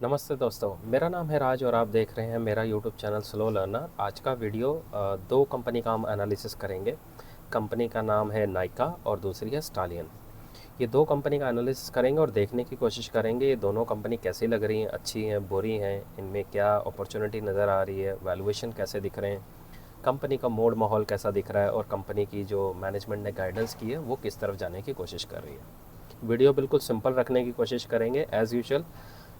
नमस्ते दोस्तों, मेरा नाम है राज और आप देख रहे हैं मेरा यूट्यूब चैनल स्लो लर्नर। आज का वीडियो दो कंपनी का हम एनालिसिस करेंगे। कंपनी का नाम है नाइका और दूसरी है स्टालियन। ये दो कंपनी का एनालिसिस करेंगे और देखने की कोशिश करेंगे ये दोनों कंपनी कैसी लग रही हैं, अच्छी हैं, बुरी हैं, इनमें क्या अपॉर्चुनिटी नज़र आ रही है, वैल्यूएशन कैसे दिख रहे हैं, कंपनी का मोड माहौल कैसा दिख रहा है और कंपनी की जो मैनेजमेंट ने गाइडेंस की है वो किस तरफ जाने की कोशिश कर रही है। वीडियो बिल्कुल सिंपल रखने की कोशिश करेंगे एज़ यूजुअल।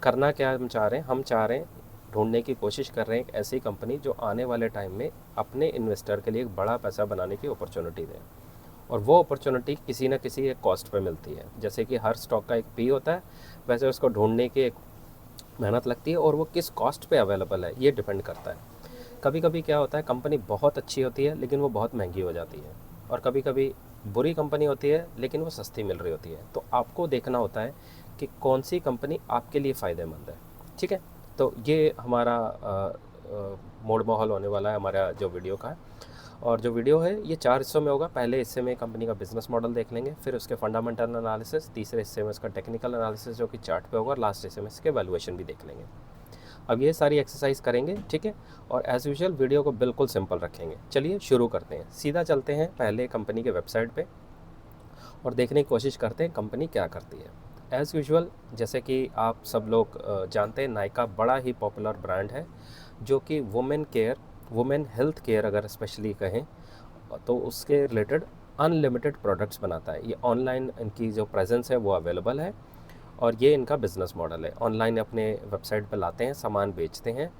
करना क्या हम चाह रहे हैं ढूंढने की कोशिश कर रहे हैं एक ऐसी कंपनी जो आने वाले टाइम में अपने इन्वेस्टर के लिए एक बड़ा पैसा बनाने की अपॉर्चुनिटी दे। और वो अपॉर्चुनिटी किसी ना किसी एक कॉस्ट पे मिलती है। जैसे कि हर स्टॉक का एक पी होता है, वैसे उसको ढूंढने की एक मेहनत लगती है और वो किस कॉस्ट पे अवेलेबल है ये डिपेंड करता है। कभी कभी क्या होता है, कंपनी बहुत अच्छी होती है लेकिन वो बहुत महंगी हो जाती है, और कभी कभी बुरी कंपनी होती है लेकिन वो सस्ती मिल रही होती है। तो आपको देखना होता है कि कौन सी कंपनी आपके लिए फ़ायदेमंद है। ठीक है, तो ये हमारा मोड माहौल होने वाला है हमारा जो वीडियो का है। और जो वीडियो है ये 4 हिस्सों में होगा। पहले हिस्से में कंपनी का बिजनेस मॉडल देख लेंगे, फिर उसके फंडामेंटल एनालिसिस, तीसरे हिस्से में उसका टेक्निकल एनालिसिस जो कि चार्ट पे होगा, और लास्ट हिस्से में इसके वैल्यूएशन भी देख लेंगे। अब ये सारी एक्सरसाइज करेंगे, ठीक है। और एज़ यूजुअल वीडियो को बिल्कुल सिंपल रखेंगे। चलिए शुरू करते हैं, सीधा चलते हैं पहले कंपनी के वेबसाइट पे और देखने की कोशिश करते हैं कंपनी क्या करती है। एज़ यूजुअल जैसे कि आप सब लोग जानते हैं, नायका बड़ा ही पॉपुलर ब्रांड है जो कि women care, women health care अगर स्पेशली कहें तो उसके रिलेटेड अनलिमिटेड प्रोडक्ट्स बनाता है। ये ऑनलाइन इनकी जो प्रेजेंस है वो अवेलेबल है और ये इनका बिज़नेस मॉडल है। ऑनलाइन अपने वेबसाइट पर लाते हैं, सामान बेचते हैं।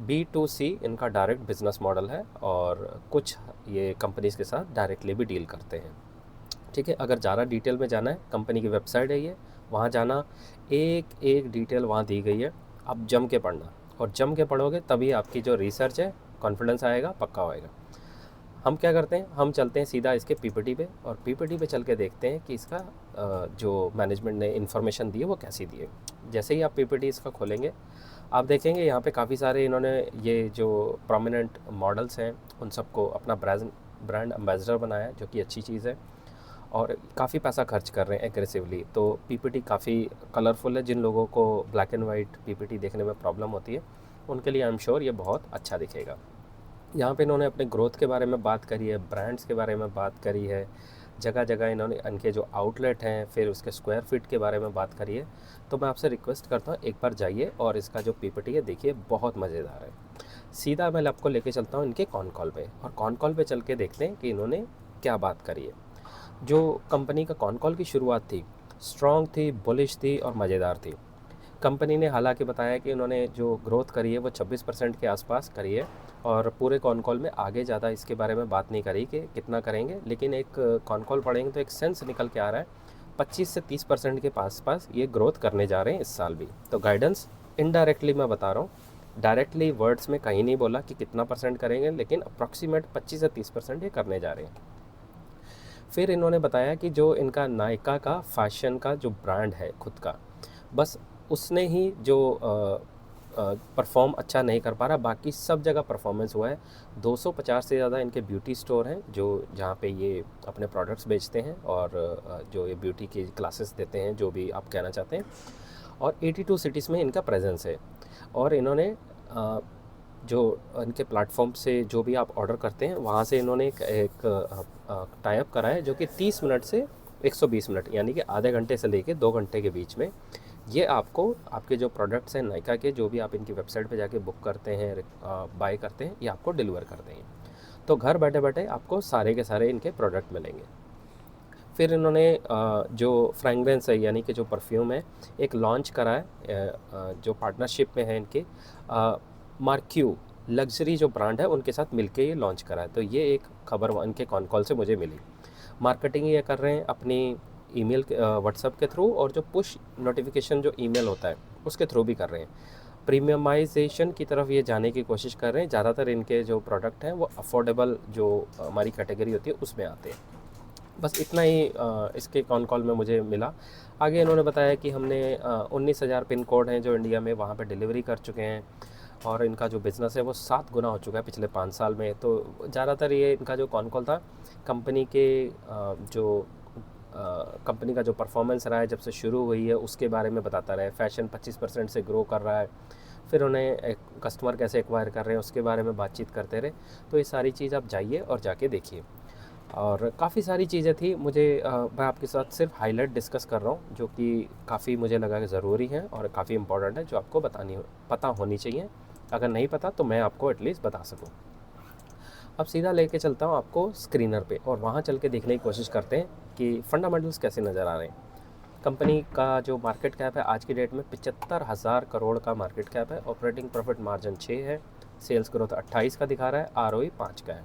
B2C इनका डायरेक्ट बिज़नेस मॉडल है और कुछ ये कंपनीज़ के साथ डायरेक्टली भी डील करते हैं। ठीक है, अगर ज़्यादा डिटेल में जाना है, कंपनी की वेबसाइट है ये, वहाँ जाना, एक एक डिटेल वहाँ दी गई है। आप जम के पढ़ना, और जम के पढ़ोगे तभी आपकी जो रिसर्च है कॉन्फिडेंस आएगा, पक्का होएगा। हम क्या करते हैं, हम चलते हैं सीधा इसके पीपीटी पे और पीपीटी पे चल के देखते हैं कि इसका जो मैनेजमेंट ने इन्फॉर्मेशन दी है वो कैसी दी है। जैसे ही आप पीपीटी इसका खोलेंगे, आप देखेंगे यहाँ पे काफ़ी सारे इन्होंने ये जो प्रोमिनेंट मॉडल्स हैं उन सबको अपना ब्रांड एम्बेसडर बनाया है, जो कि अच्छी चीज़ है। और काफ़ी पैसा खर्च कर रहे हैं एग्रेसिवली। तो पीपीटी काफ़ी कलरफुल है। जिन लोगों को ब्लैक एंड वाइट पीपीटी देखने में प्रॉब्लम होती है उनके लिए आई एम श्योर ये बहुत अच्छा दिखेगा। यहाँ पे इन्होंने अपने ग्रोथ के बारे में बात करी है, ब्रांड्स के बारे में बात करी है, जगह जगह इन्होंने इनके जो आउटलेट हैं, फिर उसके स्क्वायर फीट के बारे में बात करी है। तो मैं आपसे रिक्वेस्ट करता हूँ एक बार जाइए और इसका जो पीपीटी है देखिए, बहुत मज़ेदार है। सीधा मैं आपको लेके चलता हूँ इनके कॉन कॉल पे, और कॉन कॉल पे चल के देखते हैं कि इन्होंने क्या बात करी है। जो कंपनी का कॉन कॉल की शुरुआत थी, स्ट्रॉन्ग थी, बुलिश थी और मज़ेदार थी। कंपनी ने हालांकि बताया कि उन्होंने जो ग्रोथ करी है वो 26% के आसपास करी है, और पूरे कॉन कॉल में आगे ज़्यादा इसके बारे में बात नहीं करी कि कितना करेंगे, लेकिन एक कॉन कॉल पढ़ेंगे तो एक सेंस निकल के आ रहा है 25 से 30% के पास पास ये ग्रोथ करने जा रहे हैं इस साल भी। तो गाइडेंस इनडायरेक्टली मैं बता रहा हूँ, डायरेक्टली वर्ड्स में कहीं नहीं बोला कि कितना परसेंट करेंगे, लेकिन अप्रॉक्सीमेट 25 से 30% ये करने जा रहे हैं। फिर इन्होंने बताया कि जो इनका नायका का फैशन का जो ब्रांड है खुद का, बस उसने ही जो परफॉर्म अच्छा नहीं कर पा रहा, बाकी सब जगह परफॉर्मेंस हुआ है। 250 से ज़्यादा इनके ब्यूटी स्टोर हैं जो जहाँ पे ये अपने प्रोडक्ट्स बेचते हैं और जो ये ब्यूटी की क्लासेस देते हैं, जो भी आप कहना चाहते हैं। और 82 सिटीज़ में इनका प्रेजेंस है। और इन्होंने जो इनके प्लेटफॉर्म से जो भी आप ऑर्डर करते हैं वहाँ से इन्होंने एक टाई अप करा है जो कि 30 मिनट से 120 मिनट, यानी कि आधे घंटे से लेके 2 घंटे के बीच में ये आपको आपके जो प्रोडक्ट्स हैं नायका के, जो भी आप इनकी वेबसाइट पे जाके बुक करते हैं, बाय करते हैं, ये आपको डिलीवर कर देंगे। तो घर बैठे बैठे आपको सारे के सारे इनके प्रोडक्ट मिलेंगे। फिर इन्होंने जो फ्रेगरेंस है यानी कि जो परफ्यूम है, एक लॉन्च करा है जो पार्टनरशिप में है इनके मार्क्यू लग्जरी जो ब्रांड है उनके साथ मिलके ये लॉन्च करा है। तो ये एक खबर इनके कॉन कॉल से मुझे मिली। मार्केटिंग ये कर रहे हैं अपनी ईमेल व्हाट्सएप के थ्रू, और जो पुश नोटिफिकेशन जो ईमेल होता है उसके थ्रू भी कर रहे हैं। प्रीमियमाइजेशन की तरफ ये जाने की कोशिश कर रहे हैं। ज़्यादातर इनके जो प्रोडक्ट हैं वो अफोर्डेबल जो हमारी कैटेगरी होती है उसमें आते हैं। बस इतना ही इसके कॉन कॉल में मुझे मिला। आगे इन्होंने बताया कि हमने 19,000 पिन कोड हैं जो इंडिया में, वहाँ पे डिलीवरी कर चुके हैं, और इनका जो बिज़नेस है वो 7 गुना हो चुका है पिछले 5 साल में। तो ज़्यादातर ये इनका जो कॉन कॉल था कंपनी के जो कंपनी का जो परफॉर्मेंस रहा है जब से शुरू हुई है उसके बारे में बताता रहे। फैशन 25% से ग्रो कर रहा है, फिर उन्हें एक कस्टमर कैसे एक्वायर कर रहे हैं उसके बारे में बातचीत करते रहे। तो ये सारी चीज़ आप जाइए और जाके देखिए। और काफ़ी सारी चीज़ें थी, मैं आपके साथ सिर्फ हाईलाइट डिस्कस कर रहा हूँ जो कि काफ़ी मुझे लगा कि ज़रूरी है और काफ़ी इंपॉर्टेंट है, जो आपको पता होनी चाहिए। अगर नहीं पता तो मैं आपको एटलीस्ट बता सकूँ। अब सीधा लेके चलता हूँ आपको स्क्रीनर पे और वहाँ चल के देखने की कोशिश करते हैं कि फंडामेंटल्स कैसे नज़र आ रहे हैं। कंपनी का जो मार्केट कैप है आज की डेट में 75,000 करोड़ का मार्केट कैप है। ऑपरेटिंग प्रॉफिट मार्जिन 6 है, सेल्स ग्रोथ 28 का दिखा रहा है, आरओई 5 का है।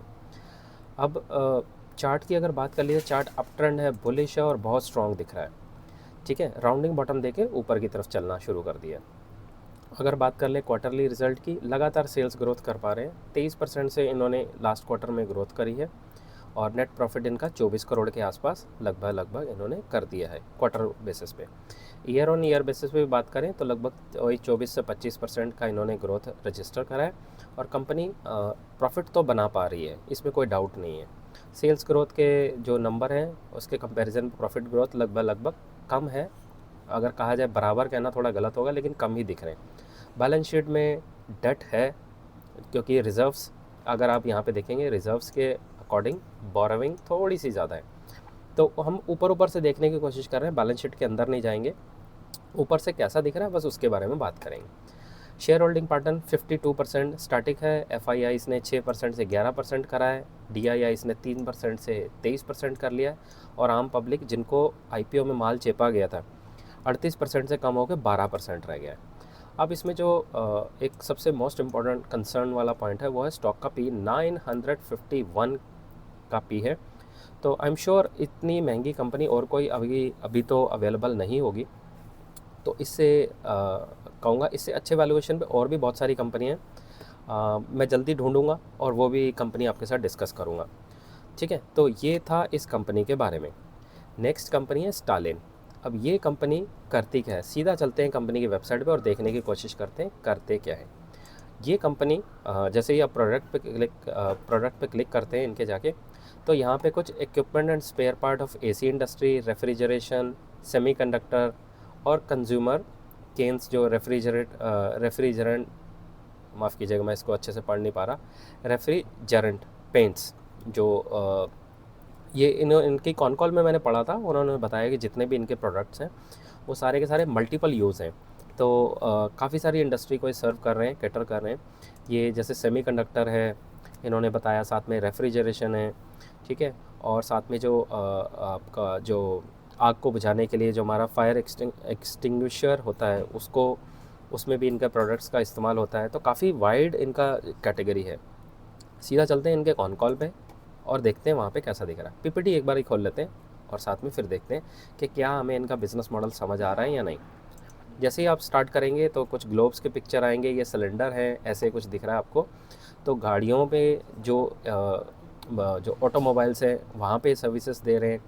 अब चार्ट की अगर बात कर लीजिए, चार्ट अप ट्रेंड है, बुलिश है और बहुत स्ट्रॉन्ग दिख रहा है। ठीक है, राउंडिंग बॉटम देके ऊपर की तरफ चलना शुरू कर दिया। अगर बात कर ले क्वार्टरली रिजल्ट की, लगातार सेल्स ग्रोथ कर पा रहे हैं। 23% से इन्होंने लास्ट क्वार्टर में ग्रोथ करी है और नेट प्रॉफिट इनका 24 करोड़ के आसपास लगभग इन्होंने कर दिया है क्वार्टर बेसिस पे। ईयर ऑन ईयर बेसिस पे बात करें तो लगभग वही 24 से 25% का इन्होंने ग्रोथ रजिस्टर करा है और कंपनी प्रॉफिट तो बना पा रही है, इसमें कोई डाउट नहीं है। सेल्स ग्रोथ के जो नंबर हैं उसके कंपैरिजन प्रॉफिट ग्रोथ लगभग कम है। अगर कहा जाए बराबर कहना थोड़ा गलत होगा, लेकिन कम ही दिख रहे हैं। बैलेंस शीट में डेट है क्योंकि रिज़र्व्स, अगर आप यहाँ पे देखेंगे रिज़र्व्स के अकॉर्डिंग बोरोविंग थोड़ी सी ज़्यादा है। तो हम ऊपर से देखने की कोशिश कर रहे हैं, बैलेंस शीट के अंदर नहीं जाएंगे। ऊपर से कैसा दिख रहा है बस उसके बारे में बात करेंगे। शेयर होल्डिंग पैटर्न 52% स्टैटिक है। FII इसने 6% से 11% करा है। DII इसने 3% से 23% कर लिया है और आम पब्लिक जिनको IPO में माल चेपा गया था 38% से कम होकर 12% रह गया है। अब इसमें जो एक सबसे मोस्ट इम्पॉर्टेंट कंसर्न वाला पॉइंट है वो है स्टॉक का पी। 951 का पी है। तो आई एम श्योर इतनी महंगी कंपनी और कोई अभी तो अवेलेबल नहीं होगी। तो इससे कहूँगा इससे अच्छे वैल्यूएशन पे और भी बहुत सारी कंपनियाँ हैं। मैं जल्दी ढूंढूंगा और वो भी कंपनी आपके साथ डिस्कस करूँगा। ठीक है, तो ये था इस कंपनी के बारे में। नेक्स्ट कंपनी है स्टालिन। अब ये कंपनी करती क्या है, सीधा चलते हैं कंपनी की वेबसाइट पे और देखने की कोशिश करते हैं करते क्या है ये कंपनी। जैसे ही आप प्रोडक्ट पे क्लिक करते हैं इनके जाके, तो यहाँ पे कुछ equipment and spare part of AC industry, refrigeration, semiconductor और कंज्यूमर केन्स, जो रेफ्रिजरेंट माफ़ कीजिएगा मैं इसको अच्छे से पढ़ नहीं पा रहा, रेफ्रिजरेंट पेंट्स, जो ये इनकी कॉन कॉल में मैंने पढ़ा था, उन्होंने बताया कि जितने भी इनके प्रोडक्ट्स हैं वो सारे के सारे मल्टीपल यूज़ हैं। तो काफ़ी सारी इंडस्ट्री को ये सर्व कर रहे हैं, कैटर कर रहे हैं। ये जैसे सेमीकंडक्टर है इन्होंने बताया, साथ में रेफ्रिजरेशन है, ठीक है, और साथ में जो आपका जो आग को बुझाने के लिए जो हमारा फायर एक्सटिंग्विशर होता है उसमें भी इनका प्रोडक्ट्स का इस्तेमाल होता है। तो काफ़ी वाइड इनका कैटेगरी है। सीधा चलते हैं इनके कॉन कॉल पे और देखते हैं वहाँ पे कैसा दिख रहा है। PPT एक बार ही खोल लेते हैं और साथ में फिर देखते हैं कि क्या हमें इनका बिज़नेस मॉडल समझ आ रहा है या नहीं। जैसे ही आप स्टार्ट करेंगे तो कुछ ग्लोब्स के पिक्चर आएंगे, ये सिलेंडर है, ऐसे कुछ दिख रहा है आपको। तो गाड़ियों पे जो ऑटोमोबाइल्स हैं वहाँ पे सर्विसेज दे रहे हैं,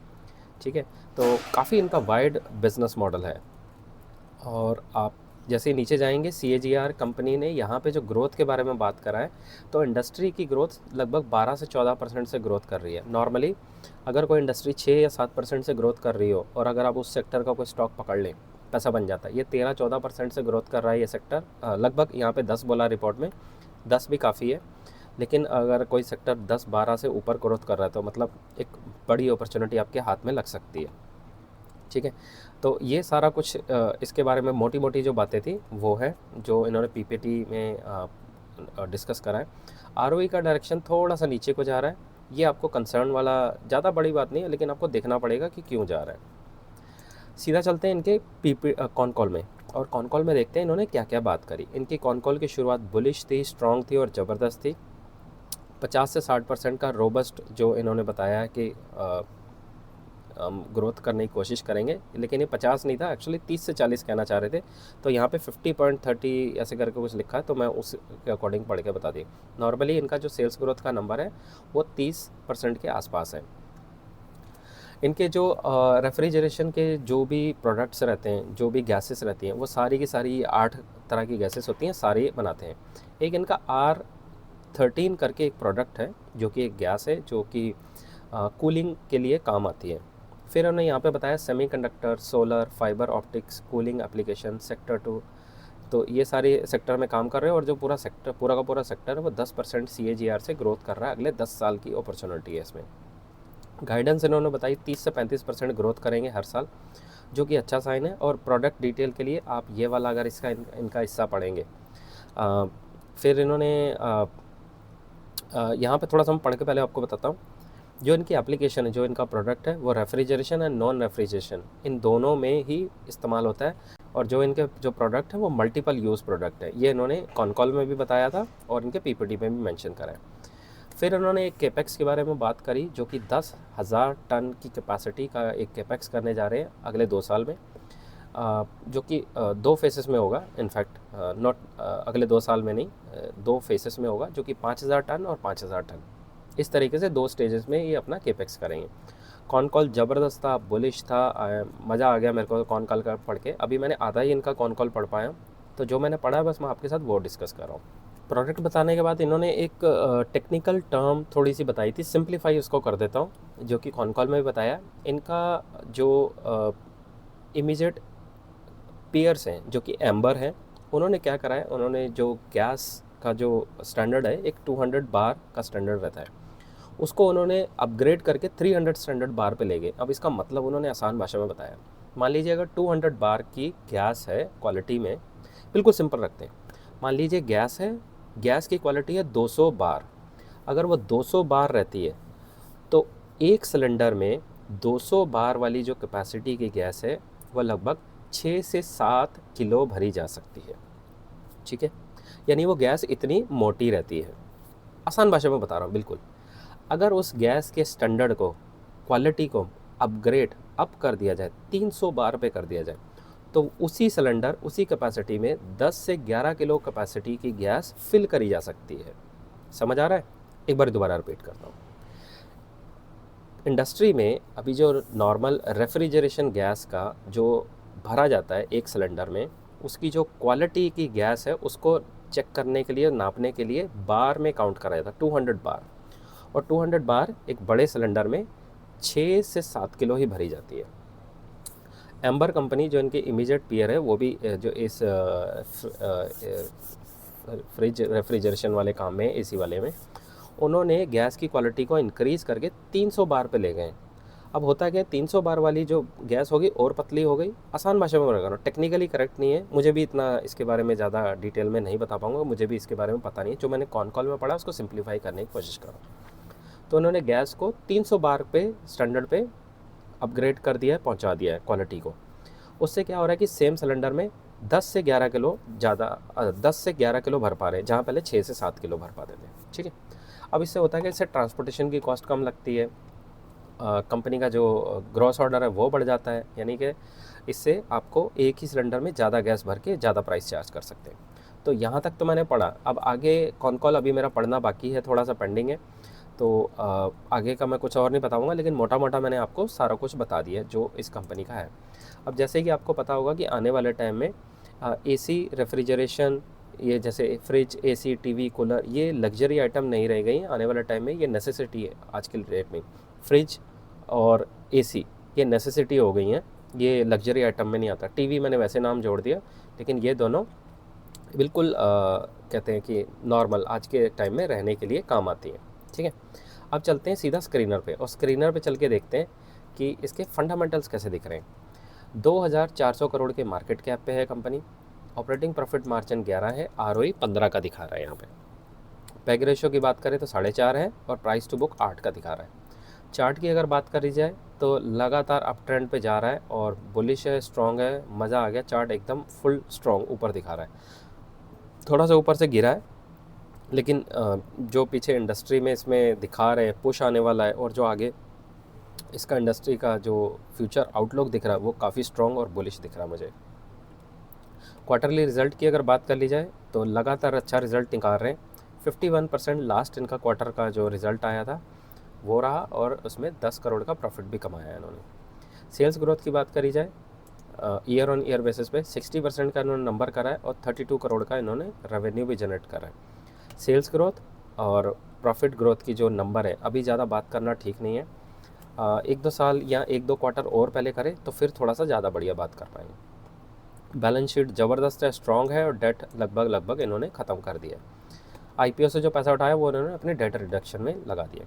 ठीक है। तो काफ़ी इनका वाइड बिज़नेस मॉडल है। और आप जैसे नीचे जाएंगे, CAGR कंपनी ने यहाँ पे जो ग्रोथ के बारे में बात करा है, तो इंडस्ट्री की ग्रोथ लगभग 12 से 14% से ग्रोथ कर रही है। नॉर्मली अगर कोई इंडस्ट्री 6 या 7% से ग्रोथ कर रही हो और अगर आप उस सेक्टर का कोई स्टॉक पकड़ लें, पैसा बन जाता है। ये 13-14% से ग्रोथ कर रहा है ये सेक्टर। लगभग यहाँ पे 10 बोला रिपोर्ट में, 10 भी काफ़ी है, लेकिन अगर कोई सेक्टर 10-12 से ऊपर ग्रोथ कर रहा है तो मतलब एक बड़ी अपॉर्चुनिटी आपके हाथ में लग सकती है, ठीक है। तो ये सारा कुछ इसके बारे में मोटी मोटी जो बातें थी वो है जो इन्होंने PPT में डिस्कस करा है। ROE का डायरेक्शन थोड़ा सा नीचे को जा रहा है, ये आपको कंसर्न वाला ज़्यादा बड़ी बात नहीं है, लेकिन आपको देखना पड़ेगा कि क्यों जा रहा है। सीधा चलते हैं इनके कॉन कॉल में और कॉन कॉल में देखते हैं इन्होंने क्या क्या बात करी। इनकी कॉन कॉल की शुरुआत बुलिश थी, स्ट्रॉन्ग थी और ज़बरदस्त थी। 50 से 60% का रोबस्ट जो इन्होंने बताया है कि हम ग्रोथ करने की कोशिश करेंगे, लेकिन ये 50 नहीं था, एक्चुअली 30 से 40 कहना चाह रहे थे। तो यहाँ पे 50.30 ऐसे करके कुछ लिखा है, तो मैं उसके अकॉर्डिंग पढ़ के बता दी। नॉर्मली इनका जो सेल्स ग्रोथ का नंबर है वो 30% के आसपास है। इनके जो रेफ्रिजरेशन के जो भी प्रोडक्ट्स रहते हैं, जो भी गैसेस रहती हैं, वो सारी की सारी 8 तरह की गैसेस होती हैं, सारे बनाते हैं। एक इनका R13 करके एक प्रोडक्ट है जो कि एक गैस है जो कि कूलिंग के लिए काम आती है, फिर उन्होंने यहाँ पे बताया semiconductor, solar, fibre optics, cooling application, sector 2। तो ये सारे सेक्टर में काम कर रहे हैं और जो पूरा सेक्टर, पूरा का पूरा सेक्टर है वो 10% CAGR से ग्रोथ कर रहा है। अगले 10 साल की अपॉर्चुनिटी है इसमें। गाइडेंस इन्होंने बताई 30 से 35% ग्रोथ करेंगे हर साल, जो कि अच्छा साइन है। और प्रोडक्ट डिटेल के लिए आप ये वाला अगर इसका इनका हिस्सा पढ़ेंगे। फिर इन्होंने यहाँ पे थोड़ा सा हम पढ़ के पहले आपको बताता हूँ। जो इनकी एप्लीकेशन है, जो इनका प्रोडक्ट है, वो रेफ्रिजरेशन एंड नॉन रेफ्रिजरेशन इन दोनों में ही इस्तेमाल होता है। और जो इनके जो प्रोडक्ट है वो मल्टीपल यूज़ प्रोडक्ट है। ये इन्होंने कॉन में भी बताया था और इनके PPT में भी मेंशन करा है। फिर उन्होंने एक केपेक्स के बारे में बात करी, जो कि 10,000 टन की कैपेसिटी का एक केपेक्स करने जा रहे हैं अगले 2 साल में, जो कि 2 फेसेस में होगा। इनफैक्ट नॉट अगले 2 साल में नहीं, 2 फेसेस में होगा, जो कि 5,000 टन और 5,000 टन, इस तरीके से 2 स्टेजेस में ये अपना केपेक्स करेंगे। कॉल ज़बरदस्त था, बुलिश था, मज़ा आ गया मेरे को कॉल का पढ़ के। अभी मैंने आधा ही इनका कॉल पढ़ पाया, तो जो मैंने पढ़ा है बस मैं आपके साथ वो डिस्कस कर रहा हूँ। प्रोडक्ट बताने के बाद इन्होंने एक टेक्निकल टर्म थोड़ी सी बताई थी, सिंप्लीफाई उसको कर देता हूँ, जो कि कॉल में भी बताया। इनका जो इमीडिएट पीयर्स हैं, जो कि एम्बर हैं, उन्होंने क्या करा है, उन्होंने जो गैस का जो स्टैंडर्ड है, एक 200 बार का स्टैंडर्ड रहता है, उसको उन्होंने अपग्रेड करके 300 स्टैंडर्ड बार पे ले गए। अब इसका मतलब उन्होंने आसान भाषा में बताया। मान लीजिए अगर 200 बार की गैस है क्वालिटी में, बिल्कुल सिंपल रखते हैं, मान लीजिए गैस है, गैस की क्वालिटी है 200 बार। अगर वो 200 बार रहती है तो एक सिलेंडर में 200 बार वाली जो कैपेसिटी की गैस है वह लगभग 6 से 7 किलो भरी जा सकती है। ठीक है, यानी वो गैस इतनी मोटी रहती है। आसान भाषा में बता रहा हूँ बिल्कुल। अगर उस गैस के स्टैंडर्ड को, क्वालिटी को अपग्रेड अप कर दिया जाए, 300 बार पे कर दिया जाए, तो उसी सिलेंडर, उसी कैपेसिटी में 10 से 11 किलो कैपेसिटी की गैस फिल करी जा सकती है। समझ आ रहा है? एक बार दोबारा रिपीट करता हूँ। इंडस्ट्री में अभी जो नॉर्मल रेफ्रिजरेशन गैस का जो भरा जाता है एक सिलेंडर में, उसकी जो क्वालिटी की गैस है उसको चेक करने के लिए, नापने के लिए बार में काउंट करा जाता है, 200 बार। और 200 बार एक बड़े सिलेंडर में 6 से 7 किलो ही भरी जाती है। एम्बर कंपनी जो इनके इमीडिएट पीयर है, वो भी जो इस फ्रिज रेफ्रिजरेशन वाले काम में, एसी वाले में, उन्होंने गैस की क्वालिटी को इंक्रीज़ करके 300 बार पे ले गए। अब होता क्या है, 300 बार वाली जो गैस होगी और पतली हो गई। आसान भाषा में बता रहा हूँ, टेक्निकली करेक्ट नहीं है, मुझे भी इतना इसके बारे में ज़्यादा डिटेल में नहीं बता पाऊँगा, मुझे भी इसके बारे में पता नहीं है। जो मैंने कॉल में पढ़ा उसको सिंप्लीफाई करने की कोशिश करा। तो उन्होंने गैस को 300 बार पे स्टैंडर्ड पे अपग्रेड कर दिया है, पहुंचा दिया है क्वालिटी को। उससे क्या हो रहा है कि सेम सिलेंडर में 10 से 11 किलो ज़्यादा, 10 से 11 किलो भर पा रहे हैं, जहाँ पहले 6 से 7 किलो भर पाते थे। ठीक है, अब इससे होता है कि इससे ट्रांसपोर्टेशन की कॉस्ट कम लगती है, कंपनी का जो ग्रॉस ऑर्डर है वो बढ़ जाता है, यानी कि इससे आपको एक ही सिलेंडर में ज़्यादा गैस भर के ज़्यादा प्राइस चार्ज कर सकते हैं। तो यहाँ तक तो मैंने पढ़ा। अब आगे कॉल अभी मेरा पढ़ना बाकी है, थोड़ा सा पेंडिंग है, तो आगे का मैं कुछ और नहीं बताऊंगा, लेकिन मोटा मोटा मैंने आपको सारा कुछ बता दिया जो इस कंपनी का है। अब जैसे कि आपको पता होगा कि आने वाले टाइम में एसी, रेफ्रिजरेशन, ये जैसे फ्रिज, एसी, टीवी, कूलर, ये लग्जरी आइटम नहीं रह गई। आने वाले टाइम में ये नेसेसिटी है। आज के डेट में फ्रिज और एसी ये नेसेसिटी हो गई हैं, ये लग्जरी आइटम में नहीं आता। टीवी मैंने वैसे नाम जोड़ दिया, लेकिन ये दोनों बिल्कुल कहते हैं कि नॉर्मल आज के टाइम में रहने के लिए काम आती हैं। ठीक है, अब चलते हैं सीधा स्क्रीनर पे, और स्क्रीनर पे चल के देखते हैं कि इसके फंडामेंटल्स कैसे दिख रहे हैं। 2400 करोड़ के मार्केट कैप पे है कंपनी। ऑपरेटिंग प्रॉफिट मार्जिन 11 है, ROE 15 का दिखा रहा है। यहाँ पे पैग रेशियो की बात करें तो 4.5 है, और प्राइस टू बुक 8 का दिखा रहा है। चार्ट की अगर बात करी जाए तो लगातार अप ट्रेंड पे जा रहा है और बुलिश है, स्ट्रॉन्ग है, मज़ा आ गया। चार्ट एकदम फुल स्ट्रॉन्ग ऊपर दिखा रहा है, थोड़ा सा ऊपर से गिरा है, लेकिन जो पीछे इंडस्ट्री में इसमें दिखा रहे हैं पुश आने वाला है, और जो आगे इसका इंडस्ट्री का जो फ्यूचर आउटलुक दिख रहा है वो काफ़ी स्ट्रॉन्ग और बुलिश दिख रहा है मुझे। क्वार्टरली रिजल्ट की अगर बात कर ली जाए तो लगातार अच्छा रिजल्ट निकाल रहे हैं। 51% लास्ट इनका क्वार्टर का जो रिज़ल्ट आया था वो रहा, और उसमें 10 करोड़ का प्रॉफिट भी कमाया है इन्होंने। सेल्स ग्रोथ की बात करी जाए ईयर ऑन ईयर बेसिस पे 60% का इन्होंने नंबर करा है, और 32 करोड़ का इन्होंने रेवेन्यू भी जनरेट करा है। सेल्स ग्रोथ और प्रॉफिट ग्रोथ की जो नंबर है, अभी ज़्यादा बात करना ठीक नहीं है। 1-2 साल या 1-2 क्वार्टर और पहले करें तो फिर थोड़ा सा ज़्यादा बढ़िया बात कर पाएंगे। बैलेंस शीट ज़बरदस्त है, स्ट्रॉन्ग है, और डेट लगभग इन्होंने ख़त्म कर दिया। IPO से जो पैसा उठाया वो इन्होंने अपने डेट रिडक्शन में लगा दिया।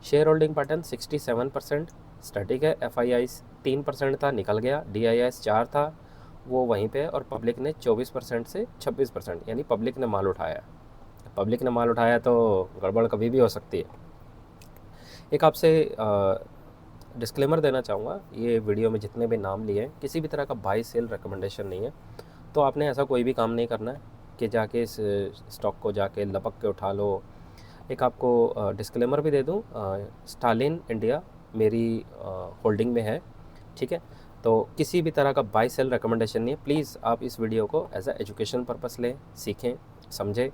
शेयर होल्डिंग पैटर्न 67% स्टैटिक है। FIIs 3% था, निकल गया। DIIs 4 था, वो वहीं पे है। और पब्लिक ने 24% से 26%, यानी पब्लिक ने माल उठाया। पब्लिक ने माल उठाया तो गड़बड़ कभी भी हो सकती है। एक आपसे डिस्क्लेमर देना चाहूँगा, ये वीडियो में जितने भी नाम लिए हैं किसी भी तरह का बाई सेल रिकमेंडेशन नहीं है। तो आपने ऐसा कोई भी काम नहीं करना है कि जाके इस स्टॉक को जाके लपक के उठा लो। एक आपको डिस्क्लेमर भी दे दूँ, स्टालिन इंडिया मेरी होल्डिंग में है, ठीक है। तो किसी भी तरह का बाई सेल रिकमेंडेशन नहीं है। प्लीज़ आप इस वीडियो को एज अ एजुकेशन पर्पस लें, सीखें, समझें।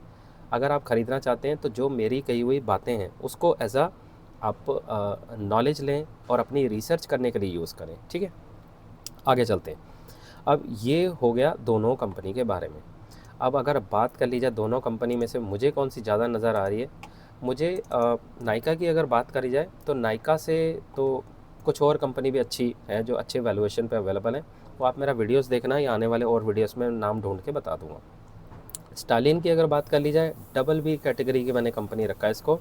अगर आप ख़रीदना चाहते हैं तो जो मेरी कही हुई बातें हैं उसको एज अ आप नॉलेज लें और अपनी रिसर्च करने के लिए यूज़ करें, ठीक है। आगे चलते हैं। अब ये हो गया दोनों कंपनी के बारे में। अब अगर बात कर ली जाए दोनों कंपनी में से मुझे कौन सी ज़्यादा नज़र आ रही है, मुझे नाइका की अगर बात करी जाए तो नाइका से तो कुछ और कंपनी भी अच्छी है जो अच्छे वैल्यूएशन पे अवेलेबल है। वो आप मेरा वीडियोस देखना, या आने वाले और वीडियोस में नाम ढूंढ के बता दूंगा। स्टालिन की अगर बात कर ली जाए, BB कैटेगरी की मैंने कंपनी रखा है इसको,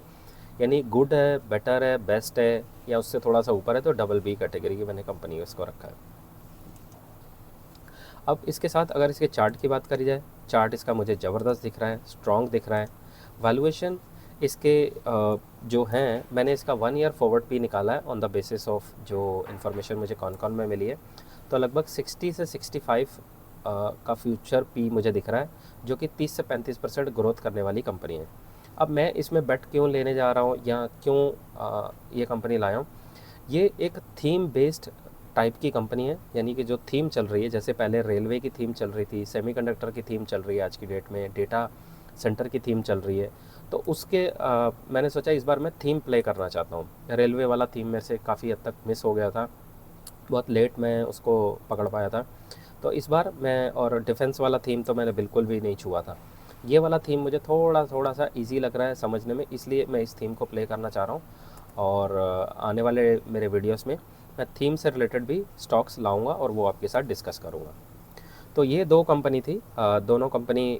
यानी गुड है, बेटर है, बेस्ट है, या उससे थोड़ा सा ऊपर है, तो BB कैटेगरी की मैंने कंपनी इसको रखा है। अब इसके साथ अगर इसके चार्ट की बात करी जाए, चार्ट इसका मुझे ज़बरदस्त दिख रहा है, स्ट्रॉन्ग दिख रहा है। वैल्यूएशन इसके जो हैं, मैंने इसका 1 ईयर फॉरवर्ड पी निकाला है ऑन द बेसिस ऑफ जो इन्फॉर्मेशन मुझे कॉन में मिली है। तो लगभग 60 से 65 का फ्यूचर पी मुझे दिख रहा है, जो कि 30 से 35% ग्रोथ करने वाली कंपनी है। अब मैं इसमें बेट क्यों लेने जा रहा हूँ या क्यों ये कंपनी लाया हूँ, ये एक थीम बेस्ड टाइप की कंपनी है, यानी कि जो थीम चल रही है, जैसे पहले रेलवे की थीम चल रही थी, सेमीकंडक्टर की थीम चल रही है, आज की डेट में डेटा सेंटर की थीम चल रही है। तो उसके मैंने सोचा इस बार मैं थीम प्ले करना चाहता हूँ। रेलवे वाला थीम मेरे से काफ़ी हद तक मिस हो गया था, बहुत लेट मैं उसको पकड़ पाया था। तो इस बार मैं, और डिफेंस वाला थीम तो मैंने बिल्कुल भी नहीं छुआ था। ये वाला थीम मुझे थोड़ा सा इजी लग रहा है समझने में, इसलिए मैं इस थीम को प्ले करना चाह रहा हूँ। और आने वाले मेरे वीडियोस में मैं थीम से रिलेटेड भी स्टॉक्स लाऊंगा और वो आपके साथ डिस्कस करूँगा। तो ये दो कंपनी थी, दोनों कंपनी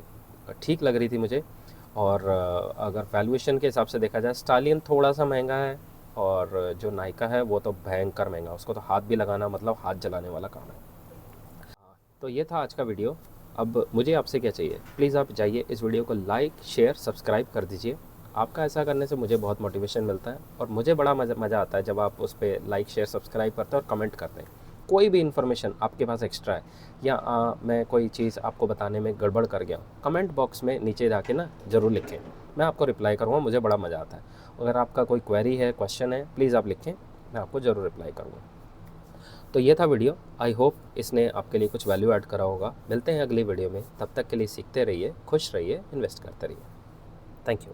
ठीक लग रही थी मुझे। और अगर वैल्यूएशन के हिसाब से देखा जाए, स्टालियन थोड़ा सा महंगा है, और जो नाइका है वो तो भयंकर महंगा, उसको तो हाथ भी लगाना मतलब हाथ जलाने वाला काम है। तो ये था आज का वीडियो। अब मुझे आपसे क्या चाहिए, प्लीज़ आप जाइए इस वीडियो को लाइक, शेयर, सब्सक्राइब कर दीजिए। आपका ऐसा करने से मुझे बहुत मोटिवेशन मिलता है, और मुझे बड़ा मज़ा आता है जब आप उस पर लाइक, शेयर, सब्सक्राइब करते हैं और कमेंट करते हैं। कोई भी इन्फॉर्मेशन आपके पास एक्स्ट्रा है, या मैं कोई चीज़ आपको बताने में गड़बड़ कर गया हूँ, कमेंट बॉक्स में नीचे जाके ना ज़रूर लिखें, मैं आपको रिप्लाई करूँगा, मुझे बड़ा मज़ा आता है। अगर आपका कोई क्वेरी है, क्वेश्चन है, प्लीज़ आप लिखें, मैं आपको ज़रूर रिप्लाई करूँगा। तो ये था वीडियो, आई होप इसने आपके लिए कुछ वैल्यू ऐड करा होगा। मिलते हैं अगली वीडियो में, तब तक के लिए सीखते रहिए, खुश रहिए, इन्वेस्ट करते रहिए। Thank you.